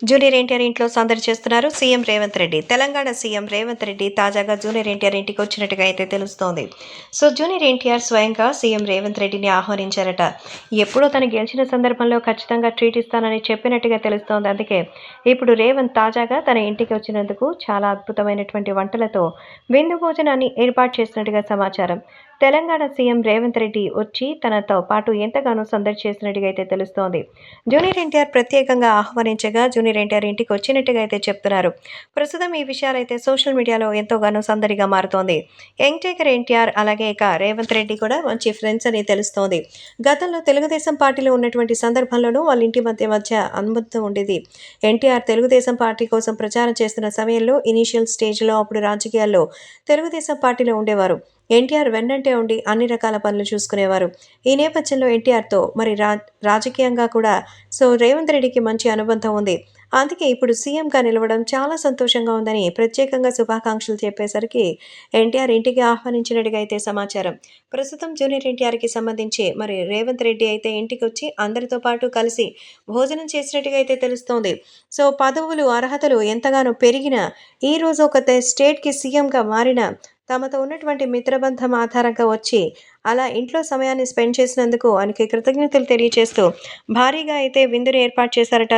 Junior NTR ఇంట్లో సందడి చేస్తున్నారు సీఎం రేవంత్ రెడ్డి. తెలంగాణ సీఎం రేవంత్ రెడ్డి తాజాగా జూనియర్ ఎన్టీఆర్ ఇంటికి వచ్చినట్టుగా అయితే తెలుస్తోంది. సో జూనియర్ ఎన్టీఆర్ స్వయంగా సీఎం రేవంత్ రెడ్డిని ఆహ్వానించారట. ఎప్పుడో తను గెలిచిన సందర్భంలో ఖచ్చితంగా ట్రీట్ ఇస్తానని చెప్పినట్టుగా తెలుస్తోంది. అందుకే ఇప్పుడు రేవంత్ తాజాగా తన ఇంటికి వచ్చినందుకు చాలా అద్భుతమైనటువంటి వంటలతో విందు భోజనాన్ని ఏర్పాటు చేసినట్టుగా సమాచారం. తెలంగాణ సీఎం రేవంత్ రెడ్డి వచ్చి తనతో పాటు ఎంతగానో సందడి చేసినట్టుగా అయితే తెలుస్తోంది. జూనియర్ ఎన్టీఆర్ ప్రత్యేకంగా ఆహ్వానించగా జూనియర్ ఎన్టీఆర్ ఇంటికి వచ్చినట్టుగా అయితే చెప్తున్నారు. ప్రస్తుతం ఈ విషయాలైతే సోషల్ మీడియాలో ఎంతోగానో సందడిగా మారుతోంది. యంగ్ టైగర్ ఎన్టీఆర్ అలాగే ఇక రేవంత్ రెడ్డి కూడా మంచి ఫ్రెండ్స్ అని తెలుస్తోంది. గతంలో తెలుగుదేశం పార్టీలో ఉన్నటువంటి సందర్భంలోనూ వాళ్ళ ఇంటి మధ్య అనుబంధం ఉండేది. ఎన్టీఆర్ తెలుగుదేశం పార్టీ కోసం ప్రచారం చేస్తున్న సమయంలో ఇనీషియల్ స్టేజ్లో అప్పుడు రాజకీయాల్లో తెలుగుదేశం పార్టీలో ఉండేవారు. ఎన్టీఆర్ వెన్నంటే ఉండి అన్ని రకాల పనులు చూసుకునేవారు. ఈ నేపథ్యంలో ఎన్టీఆర్తో మరి రాజకీయంగా కూడా రేవంత్ రెడ్డికి మంచి అనుబంధం ఉంది. అందుకే ఇప్పుడు సీఎంగా నిలవడం చాలా సంతోషంగా ఉందని ప్రత్యేకంగా శుభాకాంక్షలు చెప్పేసరికి ఎన్టీఆర్ ఇంటికి ఆహ్వానించినట్టుగా అయితే సమాచారం. ప్రస్తుతం జూనియర్ ఎన్టీఆర్కి సంబంధించి మరి రేవంత్ రెడ్డి అయితే ఇంటికి వచ్చి అందరితో పాటు కలిసి భోజనం చేసినట్టుగా అయితే తెలుస్తోంది. పదవులు అర్హతలు ఎంతగానో పెరిగిన ఈ రోజు ఒక స్టేట్కి సీఎంగా మారిన తమతో ఉన్నటువంటి మిత్రబంధం ఆధారంగా వచ్చి అలా ఇంట్లో సమయాన్ని స్పెండ్ చేసినందుకు ఆయనకి కృతజ్ఞతలు తెలియజేస్తూ భారీగా అయితే విందుని ఏర్పాటు చేశారట